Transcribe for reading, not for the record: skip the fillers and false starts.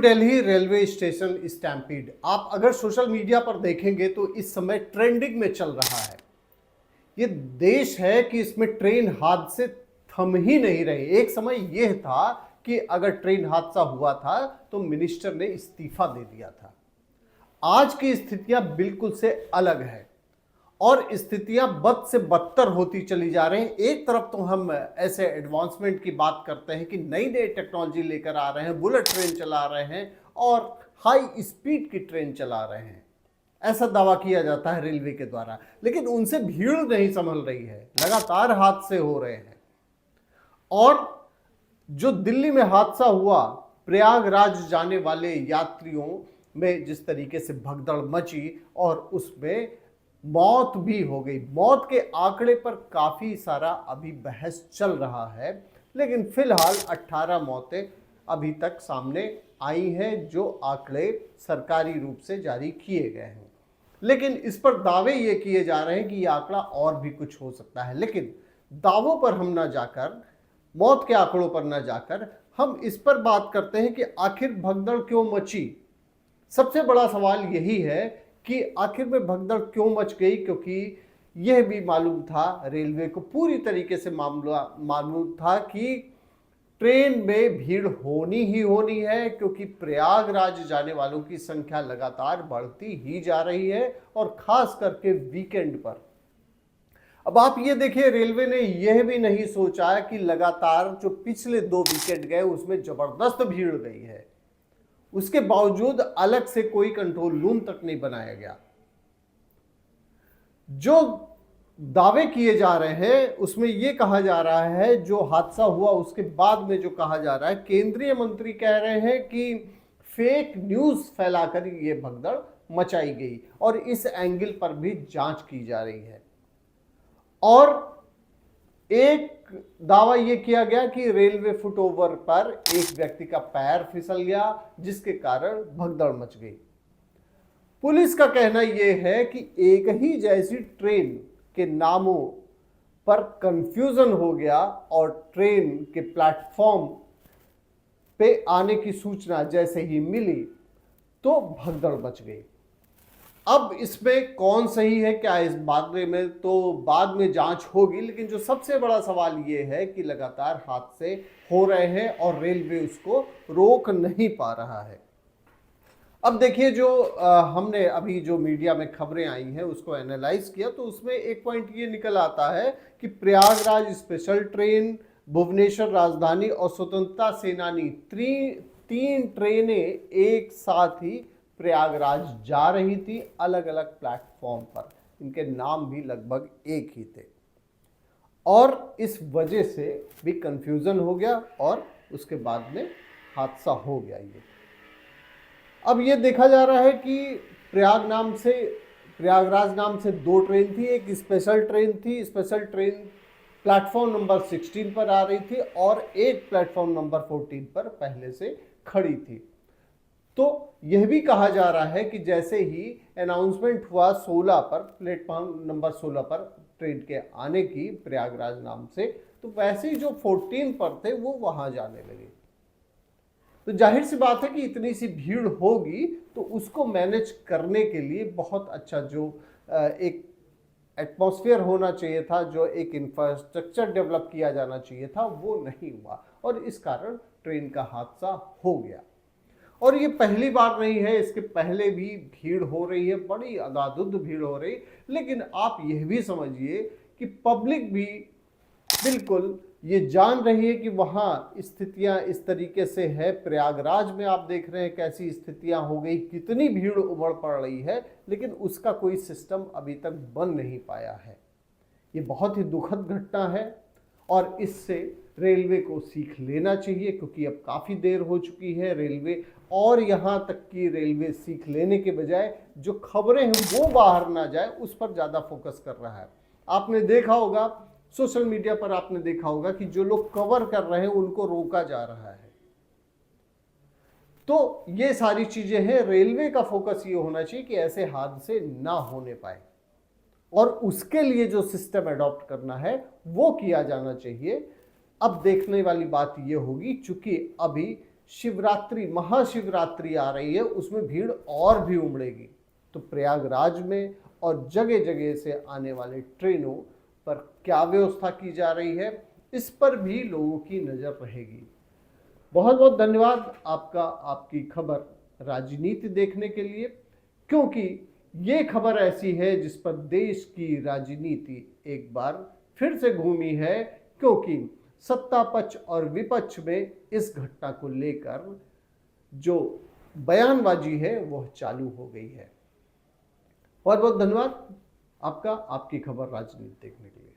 Delhi railway station stampede आप अगर social media पर देखेंगे तो इस समय ट्रेंडिंग में चल रहा है। ये देश है कि इसमें ट्रेन हादसे थम ही नहीं रहे। एक समय यह था कि अगर ट्रेन हादसा हुआ था तो मिनिस्टर ने इस्तीफा दे दिया था। आज की स्थितियां बिल्कुल से अलग है और स्थितियां बद से बदतर होती चली जा रही हैं। एक तरफ तो हम ऐसे एडवांसमेंट की बात करते हैं कि नई नई टेक्नोलॉजी लेकर आ रहे हैं, बुलेट ट्रेन चला रहे हैं और हाई स्पीड की ट्रेन चला रहे हैं, ऐसा दावा किया जाता है रेलवे के द्वारा। लेकिन उनसे भीड़ नहीं संभल रही है, लगातार हादसे हो रहे हैं। और जो दिल्ली में हादसा हुआ, प्रयागराज जाने वाले यात्रियों में जिस तरीके से भगदड़ मची और उसमें मौत भी हो गई। मौत के आंकड़े पर काफी सारा अभी बहस चल रहा है, लेकिन फिलहाल 18 मौतें अभी तक सामने आई हैं जो आंकड़े सरकारी रूप से जारी किए गए हैं। लेकिन इस पर दावे ये किए जा रहे हैं कि ये आंकड़ा और भी कुछ हो सकता है। लेकिन दावों पर हम ना जाकर, मौत के आंकड़ों पर ना जाकर, हम इस पर बात करते हैं कि आखिर भगदड़ क्यों मची। सबसे बड़ा सवाल यही है कि आखिर में भगदड़ क्यों मच गई, क्योंकि यह भी मालूम था, रेलवे को पूरी तरीके से मामला मालूम था कि ट्रेन में भीड़ होनी ही होनी है, क्योंकि प्रयागराज जाने वालों की संख्या लगातार बढ़ती ही जा रही है और खास करके वीकेंड पर। अब आप ये देखिए, रेलवे ने यह भी नहीं सोचा कि लगातार जो पिछले 2 वीकेंड गए उसमें जबरदस्त भीड़ गई है, उसके बावजूद अलग से कोई कंट्रोल रूम तक नहीं बनाया गया। जो दावे किए जा रहे हैं उसमें यह कहा जा रहा है, जो हादसा हुआ उसके बाद में जो कहा जा रहा है, केंद्रीय मंत्री कह रहे हैं कि फेक न्यूज फैलाकर यह भगदड़ मचाई गई और इस एंगल पर भी जांच की जा रही है। और एक दावा यह किया गया कि रेलवे फुटओवर पर एक व्यक्ति का पैर फिसल गया, जिसके कारण भगदड़ मच गई। पुलिस का कहना यह है कि एक ही जैसी ट्रेन के नामों पर कंफ्यूजन हो गया और ट्रेन के प्लेटफॉर्म पे आने की सूचना जैसे ही मिली तो भगदड़ मच गई। अब इसमें कौन सही है क्या, इस बारे में तो बाद में जांच होगी, लेकिन जो सबसे बड़ा सवाल ये है कि लगातार हादसे हो रहे हैं और रेलवे उसको रोक नहीं पा रहा है। अब देखिए, जो हमने अभी जो मीडिया में खबरें आई हैं उसको एनालाइज किया तो उसमें एक पॉइंट ये निकल आता है कि प्रयागराज स्पेशल ट्रेन, भुवनेश्वर राजधानी और स्वतंत्रता सेनानी 3 ट्रेनें एक साथ ही प्रयागराज जा रही थी, अलग अलग प्लेटफॉर्म पर। इनके नाम भी लगभग एक ही थे और इस वजह से भी कंफ्यूजन हो गया और उसके बाद में हादसा हो गया। ये अब ये देखा जा रहा है कि प्रयागराज नाम से 2 ट्रेन थी। एक स्पेशल ट्रेन थी, स्पेशल ट्रेन प्लेटफॉर्म नंबर 16 पर आ रही थी और एक प्लेटफॉर्म नंबर 14 पर पहले से खड़ी थी। तो यह भी कहा जा रहा है कि जैसे ही अनाउंसमेंट हुआ 16 पर, प्लेटफॉर्म नंबर 16 पर ट्रेन के आने की प्रयागराज नाम से, तो वैसे ही जो 14 पर थे वो वहां जाने लगे। तो जाहिर सी बात है कि इतनी सी भीड़ होगी तो उसको मैनेज करने के लिए बहुत अच्छा जो एक एटमॉस्फेयर होना चाहिए था, जो एक इंफ्रास्ट्रक्चर डेवलप किया जाना चाहिए था, वो नहीं हुआ और इस कारण ट्रेन का हादसा हो गया। और ये पहली बार नहीं है, इसके पहले भी भीड़ हो रही है, बड़ी अंधाधुंध भीड़ हो रही। लेकिन आप यह भी समझिए कि पब्लिक भी बिल्कुल ये जान रही है कि वहाँ स्थितियाँ इस तरीके से है। प्रयागराज में आप देख रहे हैं कैसी स्थितियाँ हो गई, कितनी भीड़ उमड़ पड़ रही है, लेकिन उसका कोई सिस्टम अभी तक बन नहीं पाया है। ये बहुत ही दुखद घटना है और इससे रेलवे को सीख लेना चाहिए, क्योंकि अब काफ़ी देर हो चुकी है रेलवे। और यहाँ तक कि रेलवे सीख लेने के बजाय जो खबरें हैं वो बाहर ना जाए, उस पर ज़्यादा फोकस कर रहा है। आपने देखा होगा सोशल मीडिया पर, आपने देखा होगा कि जो लोग कवर कर रहे हैं उनको रोका जा रहा है। तो ये सारी चीज़ें हैं। रेलवे का फोकस ये होना चाहिए कि ऐसे हादसे ना होने पाए और उसके लिए जो सिस्टम अडॉप्ट करना है वो किया जाना चाहिए। अब देखने वाली बात ये होगी, चूंकि अभी शिवरात्रि, महाशिवरात्रि आ रही है, उसमें भीड़ और भी उमड़ेगी। तो प्रयागराज में और जगह जगह से आने वाले ट्रेनों पर क्या व्यवस्था की जा रही है, इस पर भी लोगों की नज़र रहेगी। बहुत बहुत धन्यवाद आपका, आपकी खबर राजनीति देखने के लिए, क्योंकि ये खबर ऐसी है जिस पर देश की राजनीति एक बार फिर से घूमी है, क्योंकि सत्ता पक्ष और विपक्ष में इस घटना को लेकर जो बयानबाजी है वह चालू हो गई है। बहुत बहुत धन्यवाद आपका, आपकी खबर राजनीति देखने के लिए।